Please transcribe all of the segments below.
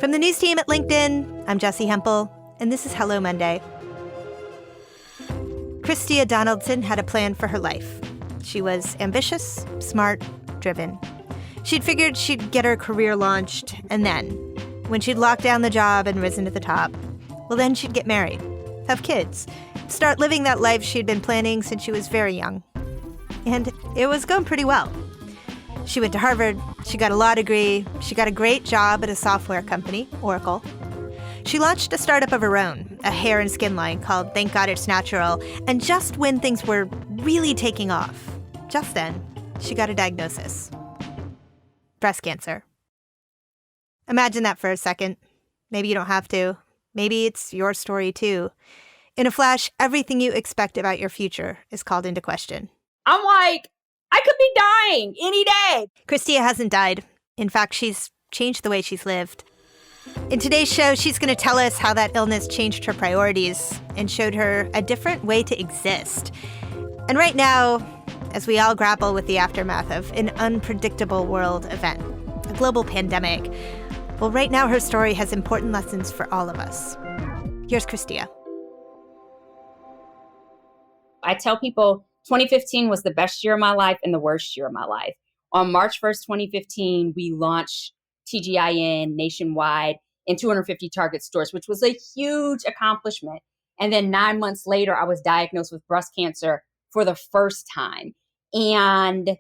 From the news team at LinkedIn, I'm Jessie Hempel, and this is Hello Monday. Chris-Tia Donaldson had a plan for her life. She was ambitious, smart, driven. She'd figured she'd get her career launched, and then, when she'd locked down the job and risen to the top, well, then she'd get married, have kids, start living that life she'd been planning since she was very young. And it was going pretty well. She went to Harvard, she got a law degree, she got a great job at a software company, Oracle. She launched a startup of her own, a hair and skin line called Thank God It's Natural, and just when things were really taking off, just then, she got a diagnosis. Breast cancer. Imagine that for a second. Maybe you don't have to. Maybe it's your story too. In a flash, everything you expect about your future is called into question. I'm like, I could be dying any day. Chris-Tia hasn't died. In fact, she's changed the way she's lived. In today's show, she's going to tell us how that illness changed her priorities and showed her a different way to exist. And right now, as we all grapple with the aftermath of an unpredictable world event, a global pandemic, well, right now her story has important lessons for all of us. Here's Chris-Tia. I tell people 2015 was the best year of my life and the worst year of my life. On March 1st, 2015, we launched TGIN nationwide in 250 Target stores, which was a huge accomplishment. And then 9 months later, I was diagnosed with breast cancer for the first time. And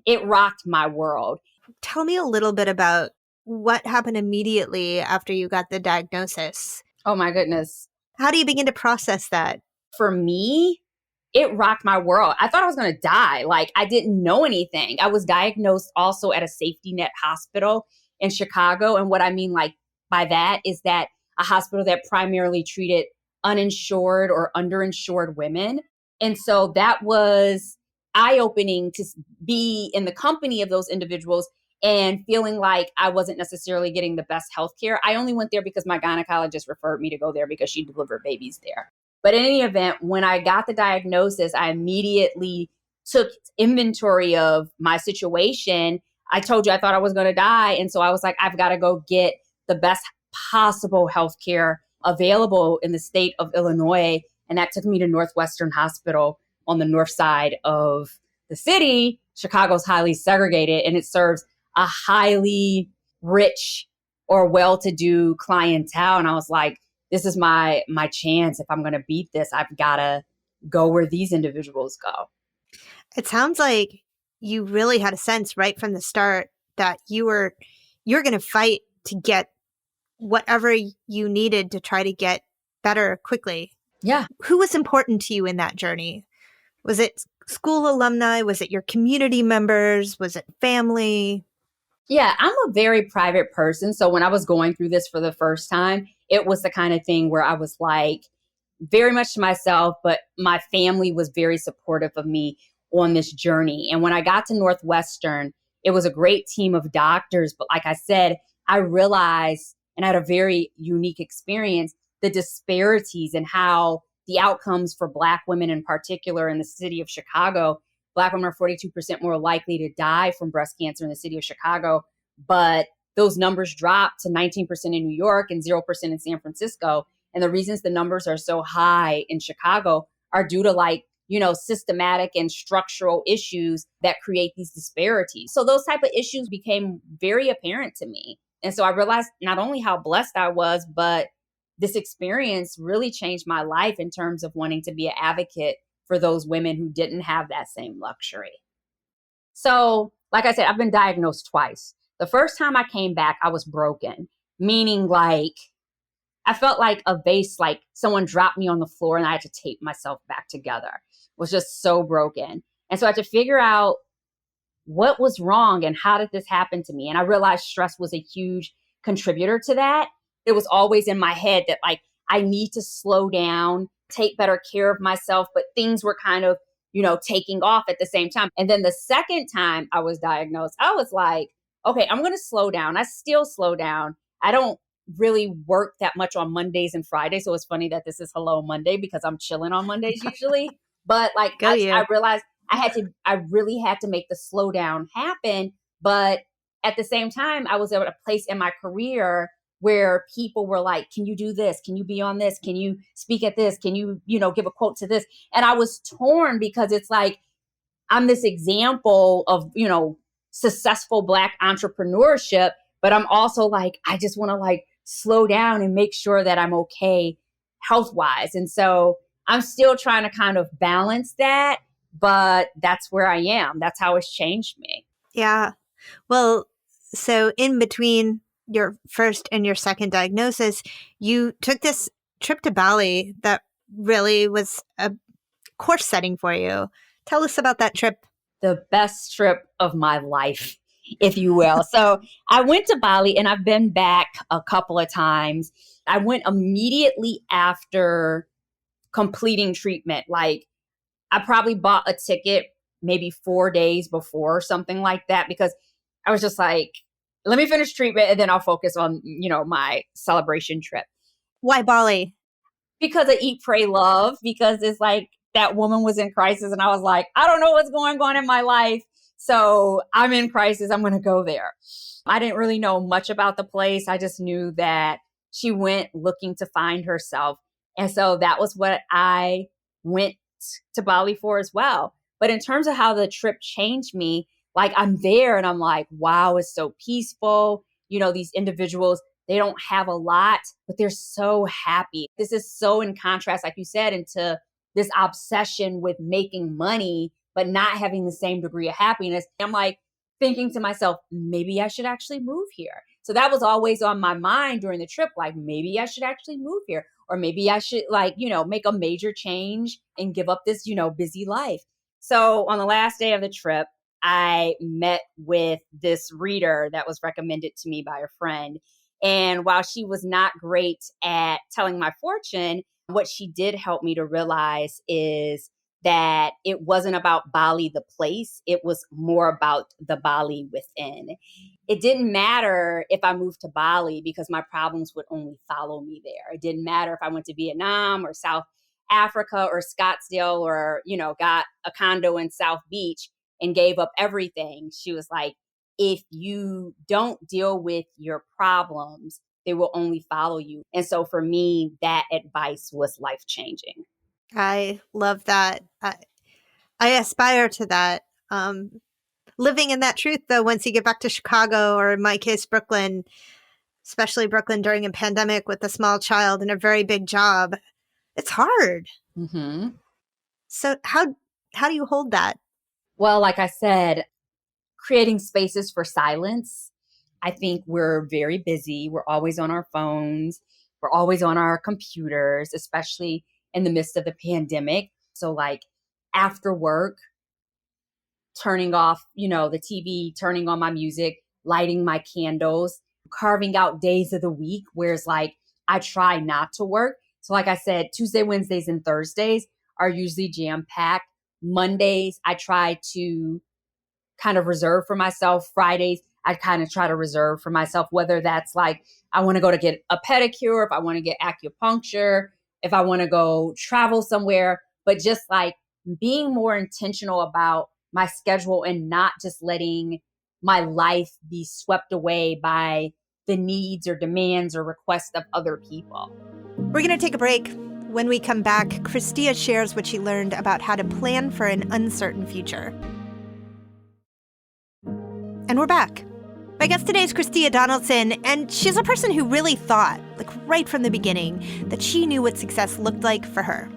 it rocked my world. Tell me a little bit about what happened immediately after you got the diagnosis. Oh my goodness. How do you begin to process that? For me, it rocked my world. I thought I was going to die. Like, I didn't know anything. I was diagnosed also at a safety net hospital in Chicago. And what I mean by that is that a hospital that primarily treated uninsured or underinsured women. And so that was eye-opening to be in the company of those individuals and feeling like I wasn't necessarily getting the best healthcare. I only went there because my gynecologist referred me to go there because she delivered babies there. But in any event, when I got the diagnosis, I immediately took inventory of my situation. I told you I thought I was going to die. And so I was like, I've got to go get the best possible healthcare available in the state of Illinois. And that took me to Northwestern Hospital on the north side of the city. Chicago's highly segregated, and it serves a highly rich or well-to-do clientele. And I was like, this is my chance. If I'm going to beat this, I've got to go where these individuals go. It sounds like you really had a sense right from the start that you're going to fight to get whatever you needed to try to get better quickly. Yeah. Who was important to you in that journey? Was it school alumni? Was it your community members? Was it family? Yeah, I'm a very private person. So when I was going through this for the first time, it was the kind of thing where I was like very much to myself, but my family was very supportive of me on this journey. And when I got to Northwestern, it was a great team of doctors. But like I said, I realized, and I had a very unique experience, the disparities and how the outcomes for Black women in particular in the city of Chicago. Black women are 42% more likely to die from breast cancer in the city of Chicago, but those numbers dropped to 19% in New York and 0% in San Francisco. And the reasons the numbers are so high in Chicago are due to systematic and structural issues that create these disparities. So those type of issues became very apparent to me. And so I realized not only how blessed I was, but this experience really changed my life in terms of wanting to be an advocate for those women who didn't have that same luxury. So, like I said, I've been diagnosed twice. The first time I came back, I was broken, meaning I felt like a vase, like someone dropped me on the floor and I had to tape myself back together. It was just so broken. And so I had to figure out what was wrong and how did this happen to me? And I realized stress was a huge contributor to that. It was always in my head that I need to slow down, take better care of myself, but things were kind of, taking off at the same time. And then the second time I was diagnosed, I was like, okay, I'm going to slow down. I still slow down. I don't really work that much on Mondays and Fridays. So it's funny that this is Hello Monday because I'm chilling on Mondays usually. But I realized I really had to make the slowdown happen. But at the same time, I was at a place in my career where people were like, can you do this? Can you be on this? Can you speak at this? Can you, give a quote to this? And I was torn because it's like, I'm this example of, successful Black entrepreneurship, but I'm also like, I just want to like slow down and make sure that I'm okay health wise. And so I'm still trying to kind of balance that, but that's where I am. That's how it's changed me. Yeah. Well, so in between your first and your second diagnosis, you took this trip to Bali that really was a course setting for you. Tell us about that trip. The best trip of my life, if you will. So I went to Bali and I've been back a couple of times. I went immediately after completing treatment. Like I probably bought a ticket maybe 4 days before or something like that, because I was just like, let me finish treatment and then I'll focus on, my celebration trip. Why Bali? Because of Eat, Pray, Love, because it's like that woman was in crisis and I was like, I don't know what's going on in my life. So I'm in crisis. I'm going to go there. I didn't really know much about the place. I just knew that she went looking to find herself. And so that was what I went to Bali for as well. But in terms of how the trip changed me, like I'm there and I'm like, wow, it's so peaceful. These individuals, they don't have a lot, but they're so happy. This is so in contrast, like you said, into this obsession with making money, but not having the same degree of happiness. I'm like thinking to myself, maybe I should actually move here. So that was always on my mind during the trip. Like maybe I should actually move here, or maybe I should make a major change and give up this, busy life. So on the last day of the trip, I met with this reader that was recommended to me by a friend. And while she was not great at telling my fortune, what she did help me to realize is that it wasn't about Bali, the place. It was more about the Bali within. It didn't matter if I moved to Bali because my problems would only follow me there. It didn't matter if I went to Vietnam or South Africa or Scottsdale or, got a condo in South Beach and gave up everything. She was like, if you don't deal with your problems, they will only follow you. And so for me, that advice was life-changing. I love that. I aspire to that. Living in that truth, though, once you get back to Chicago, or in my case, Brooklyn, especially Brooklyn during a pandemic with a small child and a very big job, it's hard. Mm-hmm. So how do you hold that? Well, like I said, creating spaces for silence. I think we're very busy. We're always on our phones. We're always on our computers, especially in the midst of the pandemic. So like after work, turning off, the TV, turning on my music, lighting my candles, carving out days of the week where it's like I try not to work. So like I said, Tuesday, Wednesdays, and Thursdays are usually jam-packed. Mondays, I try to kind of reserve for myself. Fridays, I kind of try to reserve for myself, whether that's like I want to go to get a pedicure, if I want to get acupuncture, if I want to go travel somewhere, but just like being more intentional about my schedule and not just letting my life be swept away by the needs or demands or requests of other people. We're going to take a break. When we come back, Chris-Tia shares what she learned about how to plan for an uncertain future. And we're back. My guest today is Chris-Tia Donaldson, and she's a person who really thought, like right from the beginning, that she knew what success looked like for her.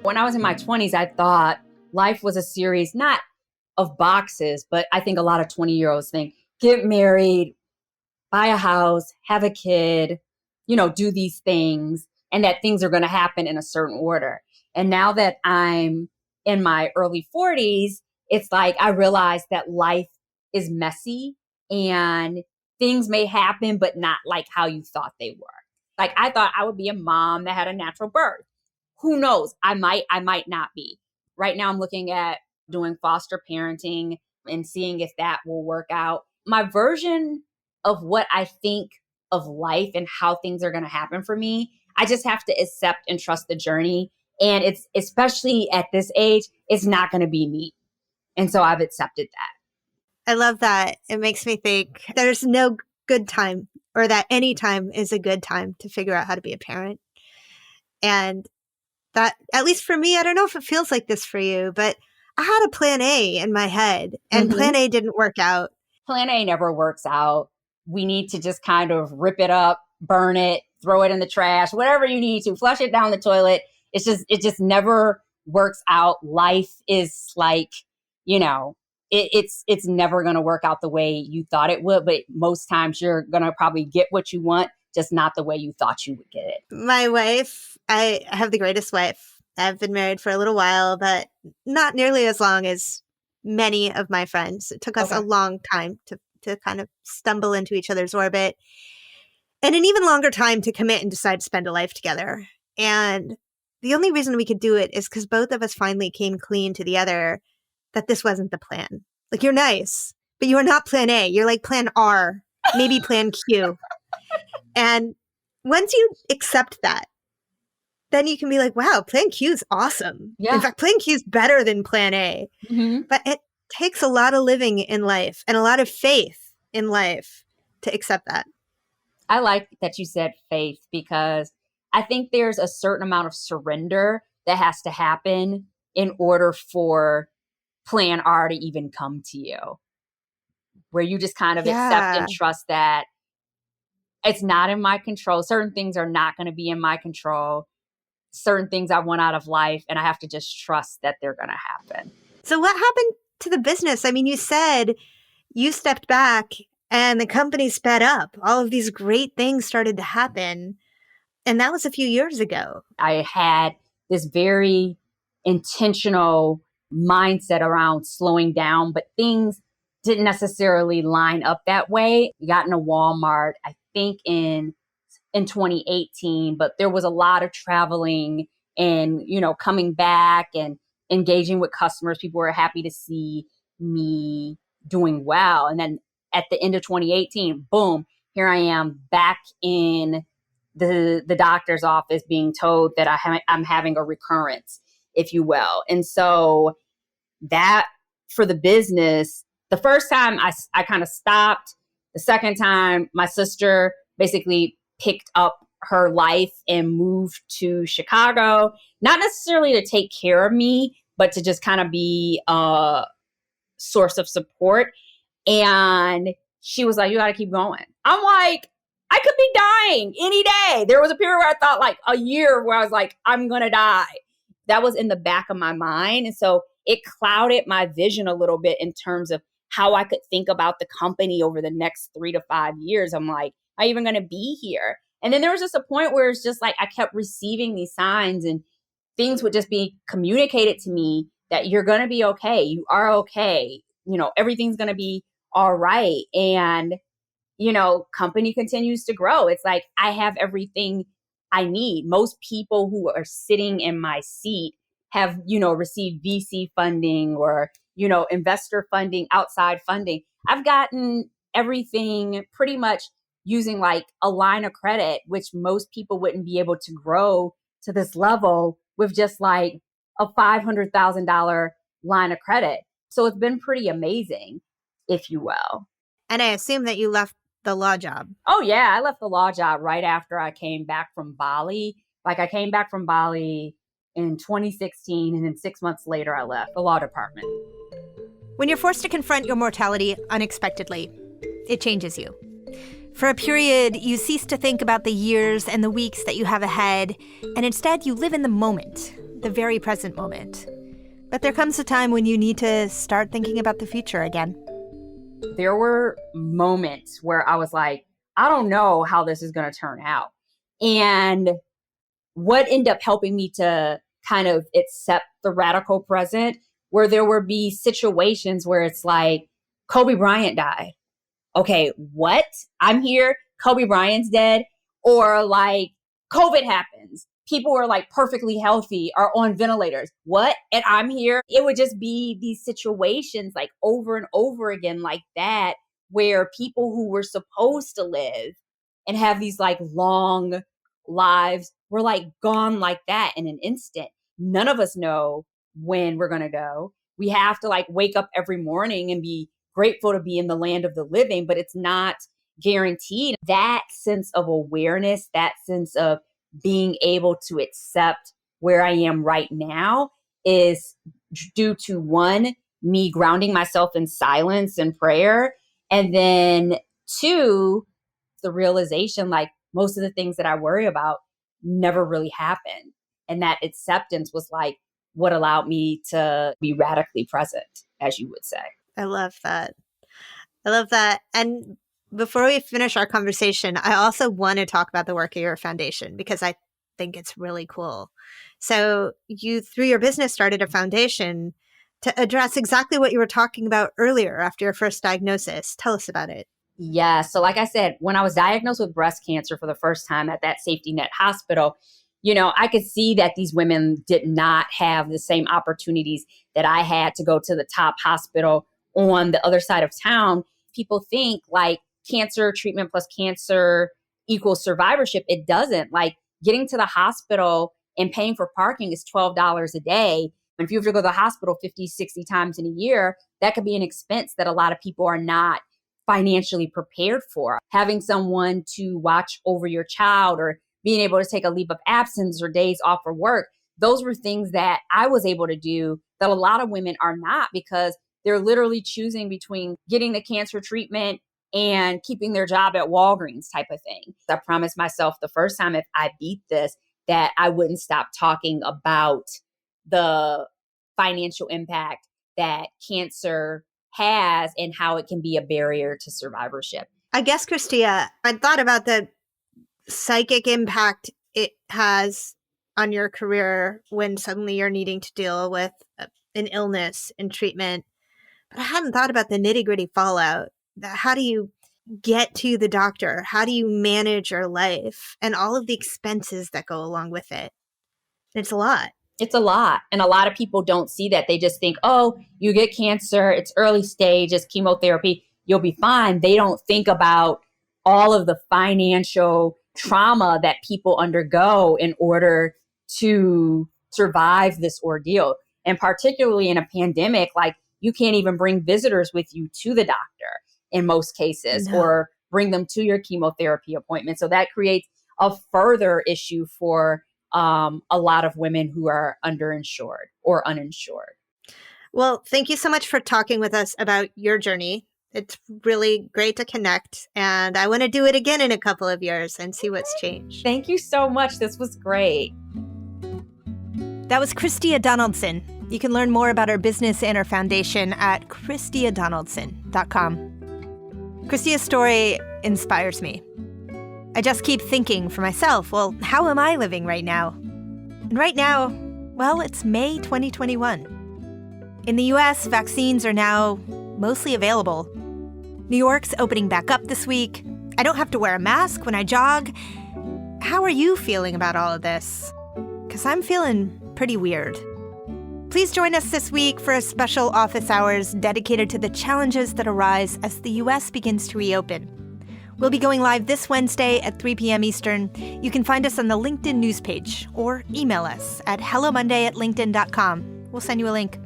When I was in my 20s, I thought life was a series, not of boxes, but I think a lot of 20-year-olds think, get married, buy a house, have a kid, do these things, and that things are going to happen in a certain order. And now that I'm in my early 40s, it's like I realize that life is messy and things may happen, but not like how you thought they were. Like I thought I would be a mom that had a natural birth. Who knows? I might not be. Right now I'm looking at doing foster parenting and seeing if that will work out. My version of what I think of life and how things are going to happen for me, I just have to accept and trust the journey. And it's, especially at this age, it's not going to be me. And so I've accepted that. I love that. It makes me think there's no good time, or that any time is a good time to figure out how to be a parent. And that, at least for me, I don't know if it feels like this for you, but I had a plan A in my head, and plan A didn't work out. Plan A never works out. We need to just kind of rip it up, burn it, throw it in the trash, whatever you need to, flush it down the toilet. It just never works out. Life is like, you know, it's never going to work out the way you thought it would, but most times you're going to probably get what you want, just not the way you thought you would get it. My wife, I have the greatest wife. I've been married for a little while, but not nearly as long as many of my friends. It took us a long time to kind of stumble into each other's orbit, and an even longer time to commit and decide to spend a life together. And the only reason we could do it is because both of us finally came clean to the other that this wasn't the plan. Like, you're nice, but you are not plan A. You're like plan R, maybe plan Q. And once you accept that, then you can be like, wow, plan Q is awesome. Yeah. In fact, plan Q is better than plan A. But it takes a lot of living in life and a lot of faith in life to accept that. I like that you said faith, because I think there's a certain amount of surrender that has to happen in order for plan R to even come to you, where you just kind of accept and trust that it's not in my control. Certain things are not going to be in my control. Certain things I want out of life, and I have to just trust that they're going to happen. So what happened to the business? I mean, you said you stepped back and the company sped up. All of these great things started to happen. And that was a few years ago. I had this very intentional mindset around slowing down, but things didn't necessarily line up that way. We got into Walmart, I think in 2018, but there was a lot of traveling and, you know, coming back and engaging with customers. People were happy to see me doing well. And then at the end of 2018, boom, here I am back in the doctor's office being told that I'm having a recurrence, if you will. And so that, for the business, the first time I kind of stopped. The second time, my sister basically picked up her life and moved to Chicago, not necessarily to take care of me, but to just kind of be a source of support. And she was like, you got to keep going. I'm like, I could be dying any day. There was a period where I thought, like, a year where I was like, I'm going to die. That was in the back of my mind. And so it clouded my vision a little bit in terms of how I could think about the company over the next 3 to 5 years. I'm like, am I even going to be here? And then there was just a point where it's just like I kept receiving these signs, and things would just be communicated to me that you're going to be okay. You are okay. You know, everything's going to be all right. And, you know, company continues to grow. It's like I have everything I need. Most people who are sitting in my seat have, you know, received VC funding or, you know, investor funding, outside funding. I've gotten everything pretty much using like a line of credit, which most people wouldn't be able to grow to this level with just like a $500,000 line of credit. So it's been pretty amazing, if you will. And I assume that you left the law job. Oh, yeah. I left the law job right after I came back from Bali. Like, I came back from Bali in 2016, and then 6 months later, I left the law department. When you're forced to confront your mortality unexpectedly, it changes you. For a period, you cease to think about the years and the weeks that you have ahead, and instead you live in the moment, the very present moment. But there comes a time when you need to start thinking about the future again. There were moments where I was like, I don't know how this is going to turn out. And what ended up helping me to kind of accept the radical present, where there would be situations where it's like, Kobe Bryant died. Okay, what? I'm here. Kobe Bryant's dead. Or like COVID happens. People are like perfectly healthy, are on ventilators. What? And I'm here. It would just be these situations like over and over again like that, where people who were supposed to live and have these like long lives were like gone like that in an instant. None of us know when we're going to go. We have to like wake up every morning and be grateful to be in the land of the living, but it's not guaranteed. That sense of awareness, that sense of being able to accept where I am right now is due to one, me grounding myself in silence and prayer. And then two, the realization like most of the things that I worry about never really happened. And that acceptance was like what allowed me to be radically present, as you would say. I love that. I love that. And before we finish our conversation, I also want to talk about the work of your foundation because I think it's really cool. So you, through your business, started a foundation to address exactly what you were talking about earlier after your first diagnosis. Tell us about it. Yeah. So like I said, when I was diagnosed with breast cancer for the first time at that safety net hospital, I could see that these women did not have the same opportunities that I had to go to the top hospital on the other side of town. People think like cancer treatment plus cancer equals survivorship. It doesn't. Like getting to the hospital and paying for parking is $12 a day. And if you have to go to the hospital 50, 60 times in a year, that could be an expense that a lot of people are not financially prepared for. Having someone to watch over your child or being able to take a leave of absence or days off for work, those were things that I was able to do that a lot of women are not, because they're literally choosing between getting the cancer treatment and keeping their job at Walgreens type of thing. I promised myself the first time if I beat this, that I wouldn't stop talking about the financial impact that cancer has and how it can be a barrier to survivorship. I guess, Chris-Tia, I thought about the psychic impact it has on your career when suddenly you're needing to deal with an illness and treatment. But I hadn't thought about the nitty-gritty fallout. How do you get to the doctor? How do you manage your life and all of the expenses that go along with it? It's a lot. It's a lot. And a lot of people don't see that. They just think, oh, you get cancer, it's early stage, it's chemotherapy, you'll be fine. They don't think about all of the financial trauma that people undergo in order to survive this ordeal. And particularly in a pandemic, like you can't even bring visitors with you to the doctor in most cases, or bring them to your chemotherapy appointment. So that creates a further issue for a lot of women who are underinsured or uninsured. Well, thank you so much for talking with us about your journey. It's really great to connect, and I want to do it again in a couple of years and see what's changed. Thank you so much. This was great. That was Chris-Tia Donaldson. You can learn more about her business and her foundation at Chris-Tia-Donaldson.com. Chris-Tia's story inspires me. I just keep thinking for myself, well, how am I living right now? And right now, well, it's May 2021. In the US, vaccines are now mostly available. New York's opening back up this week. I don't have to wear a mask when I jog. How are you feeling about all of this? Because I'm feeling pretty weird. Please join us this week for a special office hours dedicated to the challenges that arise as the US begins to reopen. We'll be going live this Wednesday at 3 p.m. Eastern. You can find us on the LinkedIn news page or email us at hellomonday@linkedin.com. We'll send you a link.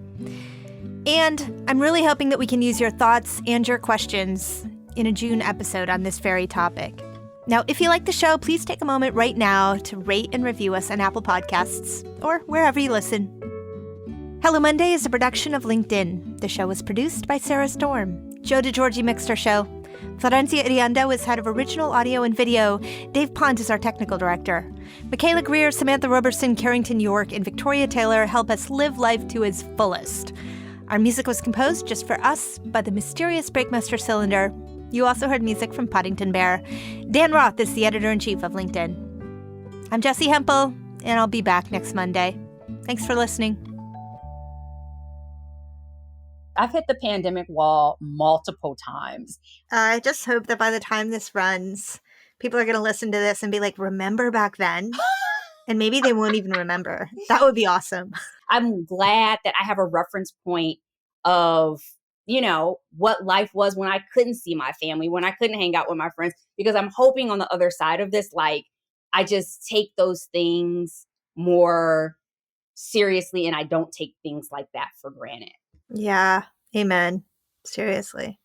And I'm really hoping that we can use your thoughts and your questions in a June episode on this very topic. Now, if you like the show, please take a moment right now to rate and review us on Apple Podcasts or wherever you listen. Hello Monday is a production of LinkedIn. The show was produced by Sarah Storm. Joe DeGiorgi mixed our show. Florencia Irianda is head of original audio and video. Dave Pont is our technical director. Michaela Greer, Samantha Roberson, Carrington York, and Victoria Taylor help us live life to its fullest. Our music was composed just for us by the mysterious Breakmaster Cylinder. You also heard music from Poddington Bear. Dan Roth is the editor-in-chief of LinkedIn. I'm Jessie Hempel, and I'll be back next Monday. Thanks for listening. I've hit the pandemic wall multiple times. I just hope that by the time this runs, people are going to listen to this and be like, remember back then? And maybe they won't even remember. That would be awesome. I'm glad that I have a reference point of, what life was when I couldn't see my family, when I couldn't hang out with my friends, because I'm hoping on the other side of this, like, I just take those things more seriously and I don't take things like that for granted. Yeah. Amen. Seriously.